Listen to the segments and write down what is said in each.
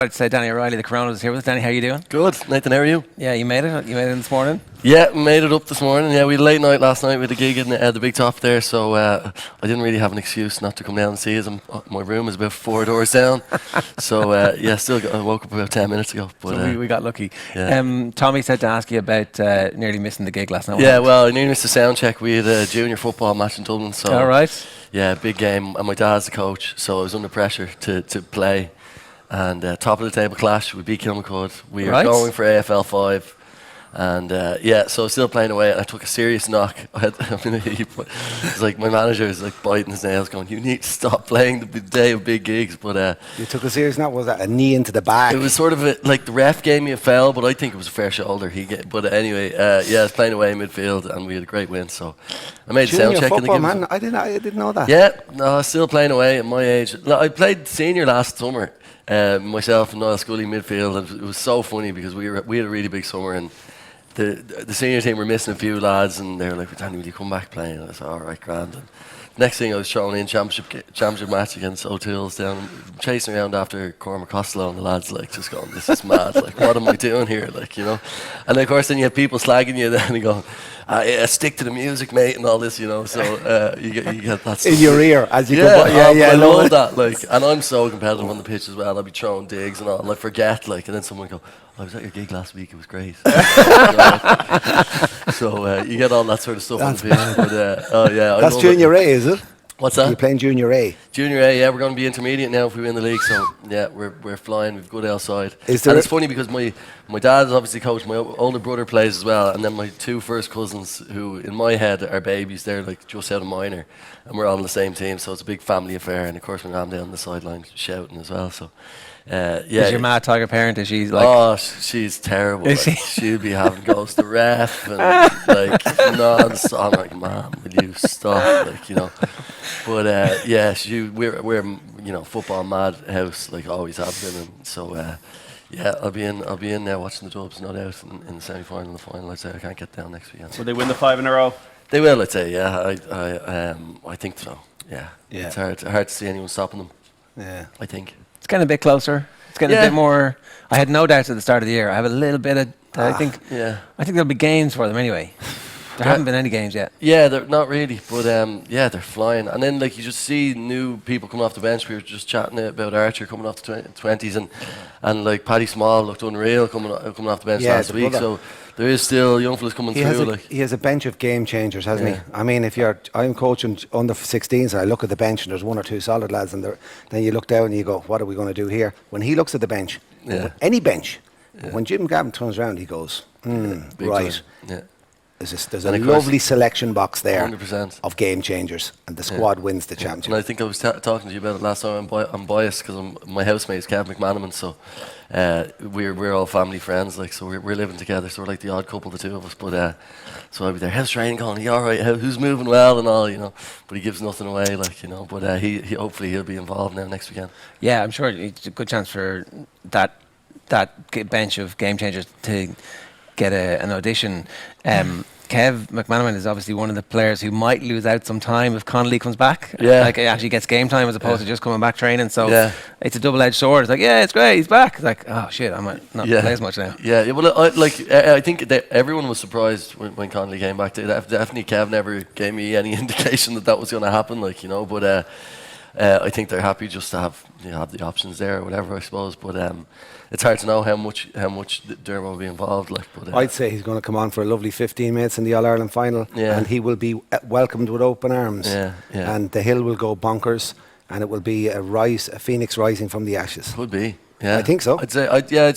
I'd say Danny O'Reilly, the Corona, is here with us. Danny, how you doing? Good. Nathan, how are you? Yeah, you made it. You made it this morning. Yeah, made it up this morning. Yeah, we had a late night last night with a gig in the big top there, so I didn't really have an excuse not to come down and see us. My room is about 4 doors down, so I woke up about 10 minutes ago. But so we got lucky. Yeah. Tommy said to ask you about nearly missing the gig last night. Yeah, well, I nearly missed the sound check. We had a junior football match in Dublin, so all right. Yeah, big game, and my dad's the coach, so I was under pressure to play. And top of the table clash, we beat Kilmacud. We are going for AFL 5. And so I was still playing away, and I took a serious knock. It's like my manager is like biting his nails, going, "You need to stop playing the day of big gigs." But you took a serious knock. Was that a knee into the back? It was sort of like the ref gave me a foul, but I think it was a fair shoulder. But anyway, I was playing away in midfield, and we had a great win. So I made a sound check in the game. Man, I didn't know that. Yeah, no, I was still playing away at my age. I played senior last summer. Myself and Niall Scully midfield, and it was so funny because we had a really big summer, and the senior team were missing a few lads, and they were like, "Danny, will you come back playing?" And I said, "All right, grand." And next thing I was thrown in championship match against O'Toole's down, chasing around after Cormac Costello, and the lads like just going, "This is mad! Like, what am I doing here?" Like, you know. And of course, then you have people slagging you, then and going, "Stick to the music, mate," and all this, you know. So you get that in your ear as you go. I love that. Like, and I'm so competitive on the pitch as well. I'll be throwing digs and all, and I forget, like, and then someone go, "I was at your gig last week. It was great." So you get all that sort of stuff on the pitch. But, that's Junior A, is it? What's that? You're playing Junior A. Junior A, yeah, we're going to be intermediate now if we win the league. So yeah, we're flying. We've good outside. And it's funny because my dad's obviously coach. My older brother plays as well, and then my two first cousins, who in my head are babies, they're like just out of minor, and we're all on the same team. So it's a big family affair. And of course, my mum down on the sideline shouting as well. So. Is your mad tiger parent? Is she like? Oh, she's terrible. Is like, she'll be having goes to ref and like non-stop. I'm like, "Mom, will you stop?" Like, you know. But we're you know, football mad house, like always have been, and so I'll be in there watching the Dubs, no doubt, in the semi-final and the final. I'd say I can't get down next weekend. Will they win the 5 in a row? They will, I'd say. Yeah, I think so. Yeah. It's hard to see anyone stopping them. Yeah, I think. It's getting a bit closer. It's getting a bit more. I had no doubts at the start of the year. I have a little bit of. I think there'll be games for them anyway. There haven't been any games yet. Yeah, they're not really, but they're flying. And then like you just see new people coming off the bench. We were just chatting about Archer coming off the 20s, and like Paddy Small looked unreal coming off the bench last week. So there is still young fellas coming through. He has a bench of game changers, hasn't he? I mean, I'm coaching under 16s, and I look at the bench, and there's one or two solid lads, and then you look down and you go, "What are we going to do here?" When he looks at the bench, any bench, when Jim Gavin turns around, he goes, "Right." Time. Yeah. There's a lovely selection box there 100%. of game changers, and the squad wins the championship. And I think I was talking to you about it last time. I'm biased because my housemate is Kevin McManamon, so we're all family friends, like, so we're living together, so we're like the odd couple, the two of us. But so I'll be there, how's training going? Are you all right? Who's moving well and all, you know? But he gives nothing away, like, you know. But he hopefully he'll be involved now next weekend. Yeah, I'm sure it's a good chance for that bench of game changers to get an audition. Kev McManamon is obviously one of the players who might lose out some time if Connolly comes back. Yeah. Like, it actually gets game time as opposed to just coming back training. So it's a double-edged sword. It's like, yeah, it's great, he's back. It's like, oh shit, I might not play as much now. Yeah, well, I think that everyone was surprised when Connolly came back. Definitely Kev never gave me any indication that was going to happen, like, you know. But I think they're happy just to have the options there or whatever, I suppose. But it's hard to know how much Dermot will be involved. Like, but I'd say he's going to come on for a lovely 15 minutes in the All Ireland final, and he will be welcomed with open arms. And the hill will go bonkers, and it will be a phoenix rising from the ashes. Could be. Yeah, I think so. I'd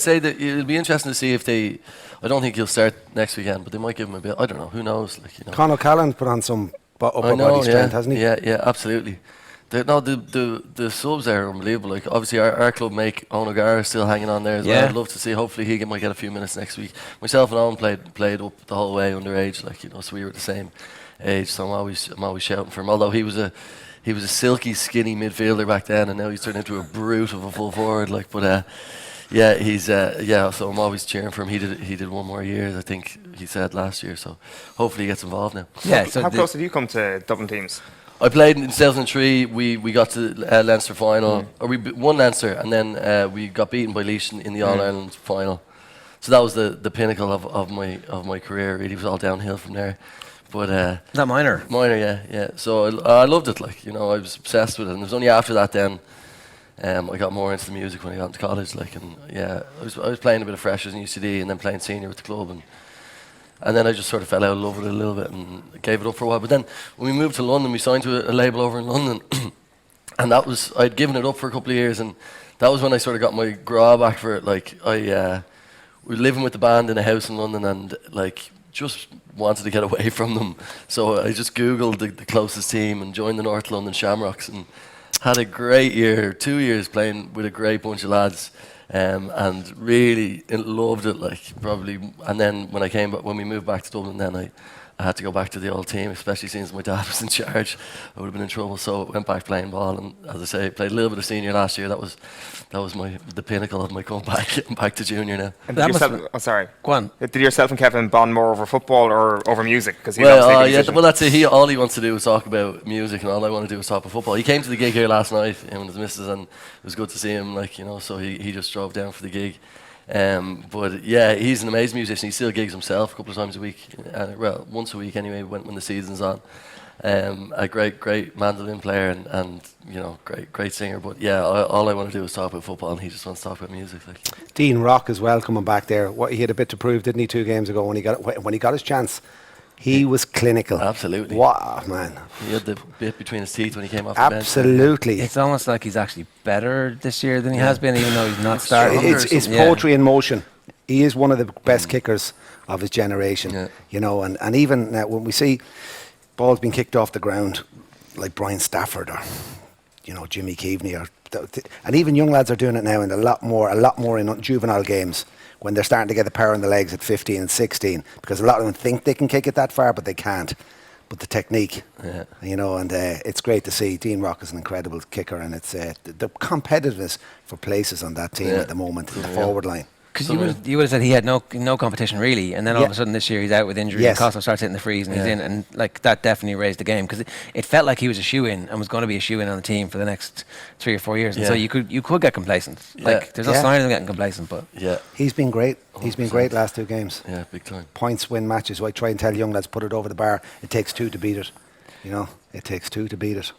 say that it'll be interesting to see if they. I don't think he'll start next weekend, but they might give him a bit. I don't know. Who knows? Like, you know. Conor Callan put on some upper body strength, hasn't he? Yeah, absolutely. The subs there are unbelievable. Like, obviously our club mate Owen O'Gara is still hanging on there as well. I'd love to see. Hopefully he might get a few minutes next week. Myself and Owen played up the whole way underage, like, you know, so we were at the same age. So I'm always shouting for him. Although he was a silky, skinny midfielder back then, and now he's turned into a brute of a full forward. Like, but Yeah, he's yeah. So I'm always cheering for him. He did one more year, I think he said last year. So hopefully he gets involved now. Yeah. So How close did you come to Dublin teams? I played in 2003. We got to Leinster final, or we won Leinster, and then we got beaten by Laois in the All Ireland final. So that was the pinnacle of my career. Really, it was all downhill from there. But that minor. minor, yeah. So I loved it. Like, you know, I was obsessed with it. And it was only after that then I got more into the music when I got into college. Like, and yeah, I was playing a bit of freshers in UCD and then playing senior with the club, and then I just sort of fell out of love with it a little bit and gave it up for a while. But then when we moved to London, we signed to a label over in London, and I'd given it up for a couple of years, and that was when I sort of got my graw back for it. Like, we were living with the band in a house in London, and like just wanted to get away from them. So I just Googled the closest team and joined the North London Shamrocks, and had a great year, 2 years playing with a great bunch of lads. And really loved it, like, probably. And then when we moved back to Dublin, then I had to go back to the old team, especially since my dad was in charge. I would have been in trouble, so I went back playing ball. And as I say, I played a little bit of senior last year. That was the pinnacle of my comeback, getting back to junior now. And That did must yourself, oh, sorry. Go on. Did yourself and Kevin bond more over football or over music? Because he's Well, obviously yeah, well, that's it. All he wants to do is talk about music, and all I want to do is talk about football. He came to the gig here last night, him and his missus, and it was good to see him. Like, you know, so he just drove down for the gig. But yeah, he's an amazing musician. He still gigs himself a couple of times a week, well, once a week anyway, when the season's on. A great mandolin player and you know, great singer. But yeah, all I want to do is talk about football, and he just wants to talk about music. Like. Dean Rock as well coming back there. He had a bit to prove, didn't he, 2 games ago when he got his chance. He was clinical. Absolutely. Wow, man. He had the bit between his teeth when he came off the bench. Absolutely. It's almost like he's actually better this year than he has been, even though he's not starting. It's poetry in motion. He is one of the best kickers of his generation. Yeah. You know, and even when we see balls being kicked off the ground, like Brian Stafford or, you know, Jimmy Keaveney, and even young lads are doing it now, and a lot more in juvenile games, when they're starting to get the power in the legs at 15 and 16, because a lot of them think they can kick it that far, but they can't. But the technique, you know, and it's great to see. Dean Rock is an incredible kicker, and it's the competitiveness for places on that team at the moment in the forward line. Because you would have said he had no competition really, and then all of a sudden this year he's out with injury. And Costello starts hitting the freeze, and he's in, and like that definitely raised the game, because it felt like he was a shoe-in and was going to be a shoe-in on the team for the next 3 or 4 years. And so you could get complacent. Like there's no sign of him getting complacent, but He's been great. He's been great last 2 games. Yeah, big time. Points win matches. I try and tell young lads, put it over the bar. It takes 2 to beat it. You know, it takes 2 to beat it.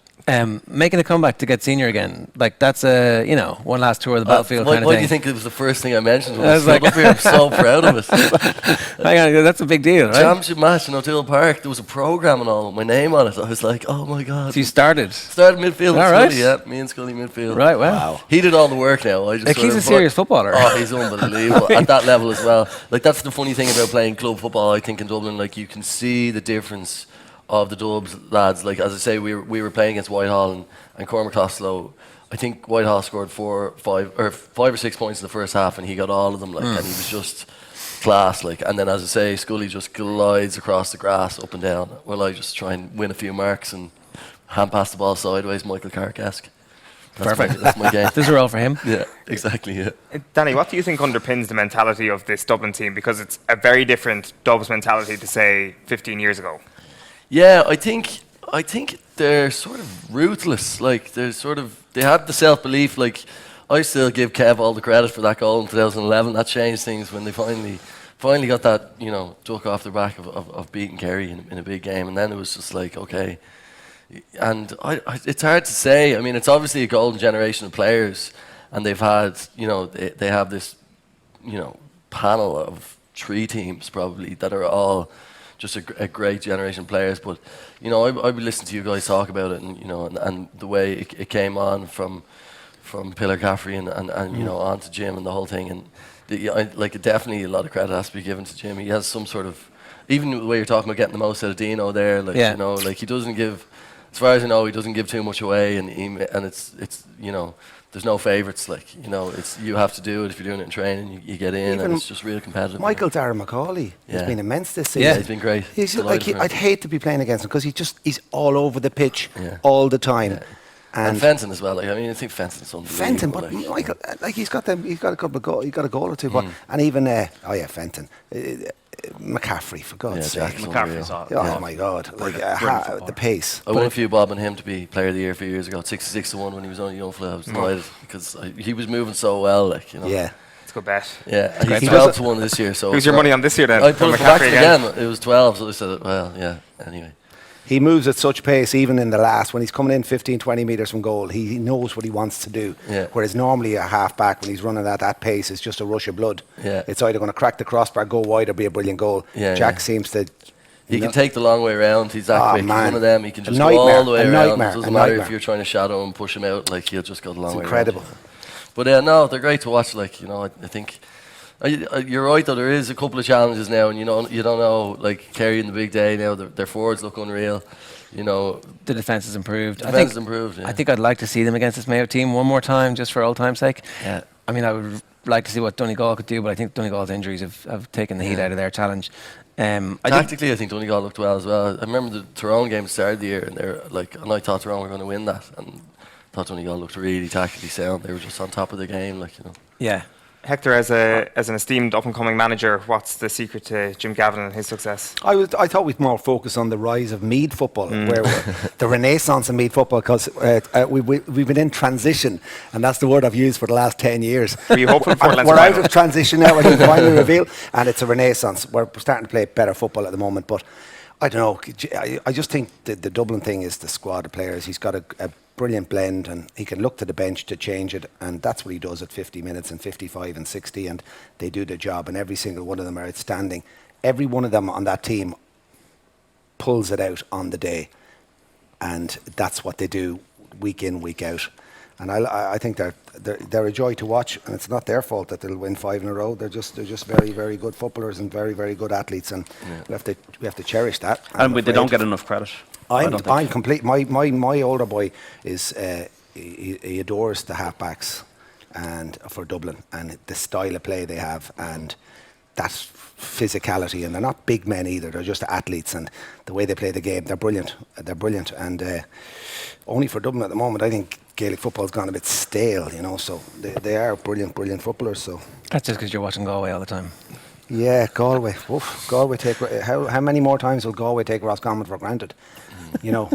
making a comeback to get senior again, like that's a one last tour of the battlefield kind of thing. Why do you think it was the first thing I mentioned when I stood up here? I'm so proud of it. Hang on, that's a big deal, right? Championship match in O'Toole Park. There was a programme and all with my name on it. I was like, oh my god. So you started midfield. All right. Scully, yeah, me and Scully midfield. Right, wow. He did all the work now. I just like he's a serious footballer. Oh, he's unbelievable at that level as well. Like that's the funny thing about playing club football. I think in Dublin, like you can see the difference of the Dubs lads. Like as I say, we were playing against Whitehall and Cormac Costello. I think Whitehall scored 5 or 6 points in the first half, and he got all of them. Like, and he was just class. Like, and then as I say, Scully just glides across the grass up and down. Well, I just try and win a few marks and hand pass the ball sideways, Michael Carrick-esque. Perfect. That's my game. These are all for him. Yeah, exactly. Yeah. Danny, what do you think underpins the mentality of this Dublin team? Because it's a very different Dubs mentality to say 15 years ago. Yeah, I think they're sort of ruthless. Like they had the self-belief. Like I still give Kev all the credit for that goal in 2011. That changed things when they finally got that duck off the back of beating Kerry in a big game, and then it was just like okay. And it's hard to say. I mean, it's obviously a golden generation of players, and they've had they have this panel of 3 teams probably that are all just a great generation of players. But I would listen to you guys talk about it, and the way it came on from Pillar Caffrey and on to Jim and the whole thing, and definitely a lot of credit has to be given to Jim. He has some sort of, even the way you're talking about getting the most out of Dino there, he doesn't give, as far as I know, he doesn't give too much away, and it's there's no favourites. It's you have to do it if you're doing it in training. You get in, and it's just real competitive. Michael Dara McCauley has been immense this season. Yeah, he's been great. He's I'd hate to be playing against him because he's all over the pitch all the time. And Fenton as well. Like, I mean, I think Fenton's unbelievable. Fenton, but Michael, like he's got a couple of goals. He got a goal or two. But and even Fenton, McCaffrey, for God's sake. McCaffrey's Oh my God! Like the pace. I won a few bob on him to be Player of the Year a few years ago. 66-1 when he was only young fella. I was delighted because he was moving so well. Like, you know. Yeah. Good bet. Yeah, and he's 12-1 this year. So who's your money on this year then? I put it back again. It was 12, so I said, well, yeah. Anyway. He moves at such pace, even in the last, when he's coming in 15, 20 metres from goal, he knows what he wants to do. Yeah. Whereas normally a half-back, when he's running at that pace, it's just a rush of blood. Yeah. It's either going to crack the crossbar, go wide, or be a brilliant goal. Yeah, Jack seems to... He can take the long way around. He's that quick. He's one of them. He can just go all the way around. It doesn't matter if you're trying to shadow him, push him out. Like, he'll just go the long way around. It's incredible. But no, they're great to watch. Like, you know, I think... You're right though. There is a couple of challenges now, and you don't know. Like Kerry in the big day now, their forwards look unreal. You know, the defence has improved. Yeah. I think I'd like to see them against this Mayo team one more time, just for old time's sake. Yeah. I mean, I would like to see what Donegal could do, but I think Donegal's injuries have taken the heat out of their challenge. Tactically, I think Donegal looked well as well. I remember the Tyrone game started the year, and I thought Tyrone were going to win that, and I thought Donegal looked really tactically sound. They were just on top of the game, like, you know. Yeah. Hector, as an esteemed up-and-coming manager, what's the secret to Jim Gavin and his success? I thought we'd more focus on the rise of Meath football, where the renaissance of Meath football, because we've been in transition, and that's the word I've used for the last 10 years. Are you hoping for We're out of transition now, I think, finally reveal, and it's a renaissance. We're starting to play better football at the moment, but I don't know. I just think the Dublin thing is the squad of players. He's got a brilliant blend, and he can look to the bench to change it, and that's what he does at 50 minutes and 55 and 60, and they do their job, and every single one of them are outstanding. Every one of them on that team pulls it out on the day, and that's what they do week in, week out. And I think they're a joy to watch, and it's not their fault that they'll win 5 in a row. They're just very, very good footballers and very, very good athletes, and we have to cherish that. And they don't get enough credit. I'm complete. My older boy is he adores the halfbacks and for Dublin, and the style of play they have, and that physicality, and they're not big men either. They're just athletes, and the way they play the game, they're brilliant. And only for Dublin at the moment, I think Gaelic football's gone a bit stale, you know. So they are brilliant footballers. So that's just because you're watching Galway all the time. Yeah, Galway. Oof, Galway take how many more times will Galway take Roscommon for granted? You know,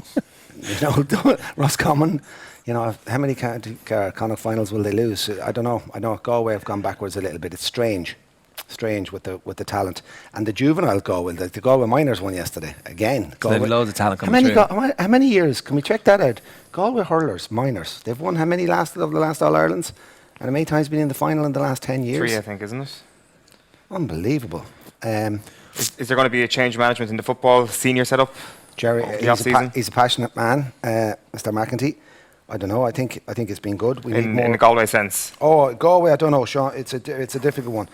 Roscommon. You know, how many Connacht finals will they lose? I don't know. I know Galway have gone backwards a little bit. It's strange with the talent, and the juvenile Galway. The Galway Miners won yesterday again. So they've loads of talent coming through. How many years? Can we check that out? Galway hurlers, Miners. They've won how many of the last All Irelands? And how many times been in the final in the last 10 years? 3, I think, isn't it? Unbelievable. Is there going to be a change of management in the football senior setup? Jerry, he's a passionate man, Mr. McEntee. I don't know. I think it's been good. We need more in the Galway sense. Oh, Galway. I don't know, Sean. It's a difficult one.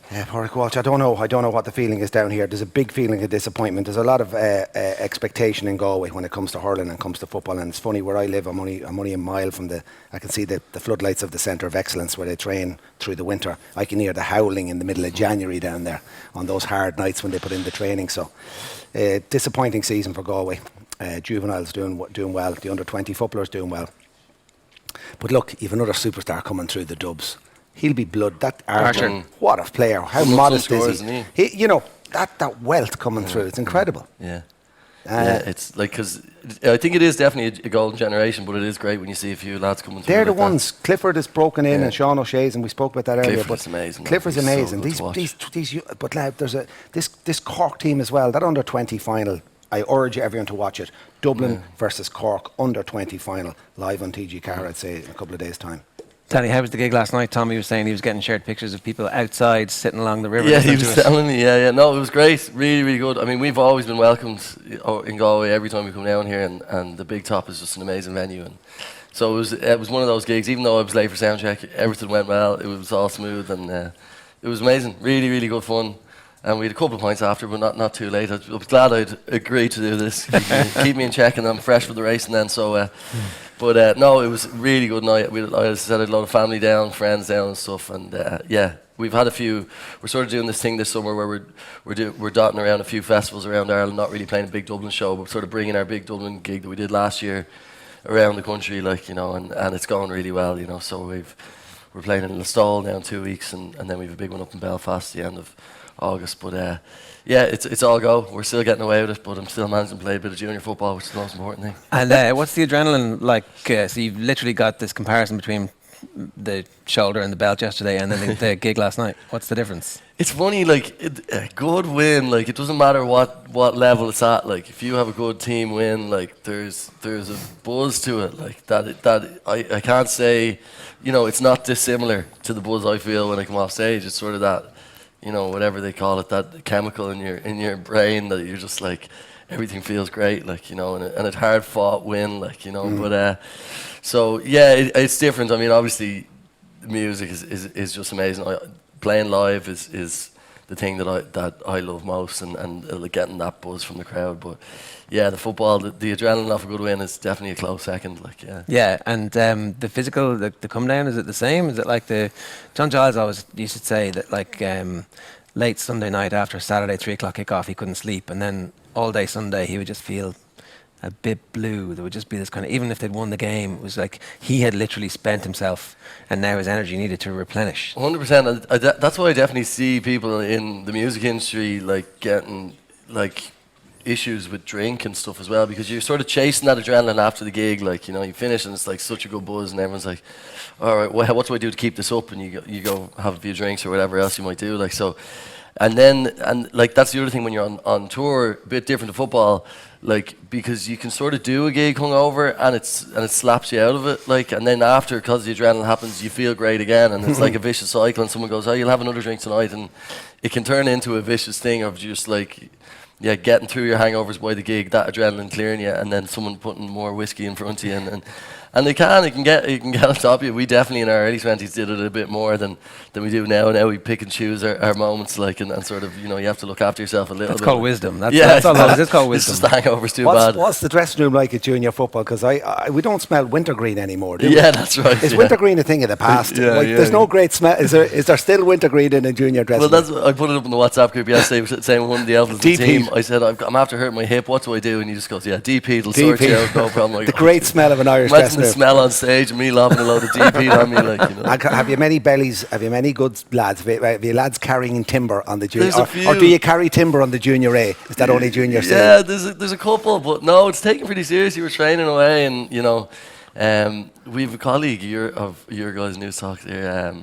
Pádraig Walsh, I don't know what the feeling is down here. There's a big feeling of disappointment. There's a lot of expectation in Galway when it comes to hurling and comes to football. And it's funny, where I live, I'm only a mile from I can see the floodlights of the Centre of Excellence where they train through the winter. I can hear the howling in the middle of January down there on those hard nights when they put in the training. So, disappointing season for Galway. Juveniles doing well. The under-20 footballers doing well. But look, you've another superstar coming through the Dubs. He'll be blood. That Archer, what a player! How modest is he? You know, that wealth coming through. It's incredible. Yeah. It's like, because I think it is definitely a golden generation, but it is great when you see a few lads coming through. They're the ones. Clifford is broken in, and Sean O'Shea's, and we spoke about that earlier. Clifford's amazing. Clifford's amazing. But now there's this Cork team as well. That under-20 final. I urge everyone to watch it. Dublin versus Cork under-20 final, live on TG Car, I'd say, in a couple of days' time. Danny, how was the gig last night? Tommy was saying he was getting shared pictures of people outside sitting along the river. Yeah, he was telling me. Yeah. No, it was great. Really, really good. I mean, we've always been welcomed in Galway every time we come down here, and the Big Top is just an amazing venue. And so it was one of those gigs. Even though I was late for sound check, everything went well. It was all smooth, and it was amazing. Really, really good fun. And we had a couple of pints after, but not too late. I was glad I'd agreed to do this. Keep me in check, and I'm fresh for the race, and then so. But no, it was a really good night. As I said, I had a lot of family down, friends down and stuff. And we've had a few. We're sort of doing this thing this summer where we're dotting around a few festivals around Ireland, not really playing a big Dublin show, but sort of bringing our big Dublin gig that we did last year around the country, like, you know, and it's going really well, you know. So we're playing in Listowel now in 2 weeks, and then we have a big one up in Belfast at the end of August. But yeah, it's all go. We're still getting away with it, but I'm still managing to play a bit of junior football, which is the most important thing. And what's the adrenaline like? So you've literally got this comparison between the shoulder and the belt yesterday and then the gig last night. What's the difference? It's funny, like, a good win, like, it doesn't matter what level it's at. Like, if you have a good team win, like, there's a buzz to it, like, that I can't say, you know, it's not dissimilar to the buzz I feel when I come off stage. It's sort of that, you know, whatever they call it, that chemical in your brain that you're just like, everything feels great, like, you know, and it's hard fought win, like, you know. But so yeah, it's different. I mean, obviously, the music is just amazing. Playing live is the thing that I love most, and like getting that buzz from the crowd. But yeah, the football, the adrenaline off a good win is definitely a close second. Like, yeah. Yeah, and the physical, the come down, is it the same? Is it like John Giles always used to say that, like, late Sunday night after Saturday 3 o'clock kickoff, he couldn't sleep, and then all day Sunday he would just feel a bit blue. There would just be this kind of, even if they'd won the game, it was like he had literally spent himself and now his energy needed to replenish. 100%. That's why I definitely see people in the music industry like getting like issues with drink and stuff as well, because you're sort of chasing that adrenaline after the gig. Like, you know, you finish and it's like such a good buzz and everyone's like, all right, what do I do to keep this up? And you go have a few drinks or whatever else you might do. Like, so, and like that's the other thing when you're on tour, a bit different to football, like, because you can sort of do a gig hungover and it slaps you out of it, like, and then after, because the adrenaline happens, you feel great again, and it's like a vicious cycle, and someone goes, oh, you'll have another drink tonight, and it can turn into a vicious thing of just like, yeah, getting through your hangovers by the gig, that adrenaline clearing you, and then someone putting more whiskey in front of you, and it can get on top of you. We definitely in our early 20s did it a bit more than we do now. Now we pick and choose our moments, like, and sort of, you know, you have to look after yourself a little bit. That's called wisdom. That's all it is. It's called wisdom. It's just the hangovers too bad. What's the dressing room like at junior football? Because we don't smell wintergreen anymore, do we? Yeah, that's right. Is wintergreen a thing of the past? There's no great smell. Is there still wintergreen in a junior dressing room? Well, I put it up in the WhatsApp group yesterday, saying one of the elves in the team, I said, I'm after hurting my hip, what do I do? And he just goes, yeah, DP, it'll sort you out, no problem. The great smell of an Irish dressing room. Imagine the smell on stage and me lobbing a load of DP on me, like, you know. Have you many bellies? Have you many good lads? Have you lads carrying timber on the junior? Or do you carry timber on the junior A? Is that only junior C? Yeah, there's a couple, but no, it's taken pretty seriously. We're training away, and, you know, we have a colleague of your guys' news talk there,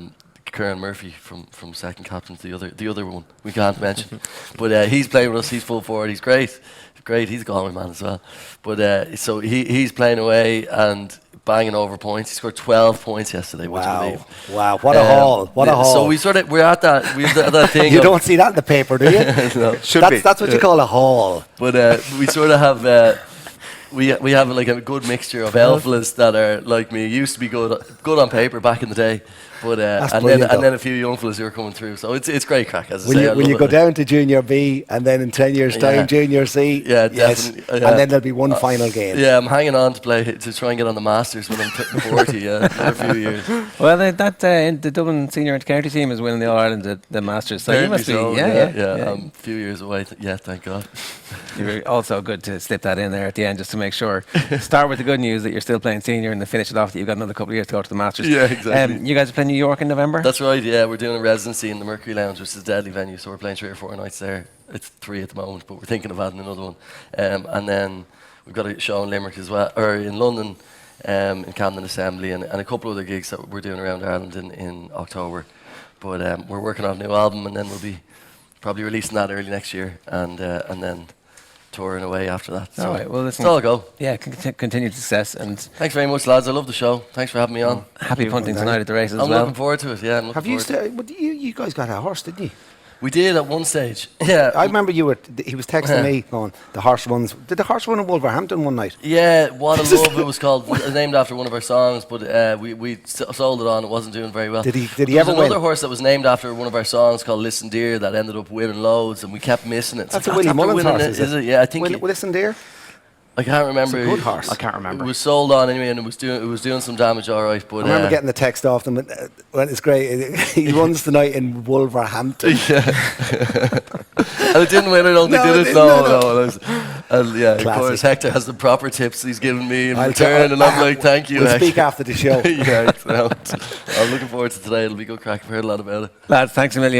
Kieran Murphy from second captain, the other one we can't mention, but he's playing with us. He's full forward. He's great. He's a Galway man as well, but so he's playing away and banging over points. He scored 12 points yesterday. Wow! What a haul! What a haul! So we're at that thing. You don't see that in the paper, do you? No. That's what you call a haul. But we sort of have. We have like a good mixture of elflas that are like me. Used to be good on paper back in the day, but and then a few young fellas who are coming through. So it's great crack. As I say, will you go down to junior B and then in 10 years' time junior C? Yeah, yes. definitely. And then there'll be one final game. Yeah, I'm hanging on to try and get on the Masters when I'm 40. Yeah, in a few years. Well, the Dublin senior county team is winning the All Ireland, the Masters. So you must be. Yeah. I'm a few years away. Thank God. You're also good to slip that in there at the end just to make sure. Start with the good news that you're still playing senior, and then finish it off that you've got another couple of years to go to the Masters. Yeah, exactly. You guys are playing New York in November? That's right, yeah. We're doing a residency in the Mercury Lounge, which is a deadly venue, so we're playing 3 or 4 nights there. It's 3 at the moment, but we're thinking of adding another one. And then we've got a show in Limerick as well, or in London, in Camden Assembly, and a couple of other gigs that we're doing around Ireland in October. But we're working on a new album, and then we'll be probably releasing that early next year, and then touring away after that. So all right, well, listen, it's all go. Yeah, continued success, and thanks very much, lads. I love the show. Thanks for having me on. Happy punting tonight at the races as I'm well. looking forward to it. Yeah, Have you guys got a horse, didn't you? We did at one stage. Yeah, I remember he was texting me going, the horse runs. Did the horse run in Wolverhampton one night? Yeah, What a Love it was called. It was named after one of our songs, but we sold it on. It wasn't doing very well. Did he There ever was win? another horse that was named after one of our songs called Listen Dear that ended up winning loads, and we kept missing it. That's So a Willie after Mullins winning horse, is it? Yeah, I think. Listen, dear. I can't remember. It's a good horse. I can't remember. It was sold on anyway, and it was doing some damage, all right. But I remember getting the text off them when it's great. He runs tonight in Wolverhampton. Yeah. And it didn't win. I don't think did it. No. And yeah, of Classic. course, Hector has the proper tips he's given me in I'll return, and I'm like, thank you, We'll Hector. speak after the show. Yeah, I'm looking forward to today. It'll be good crack. I've heard a lot about it. Lads, thanks a million.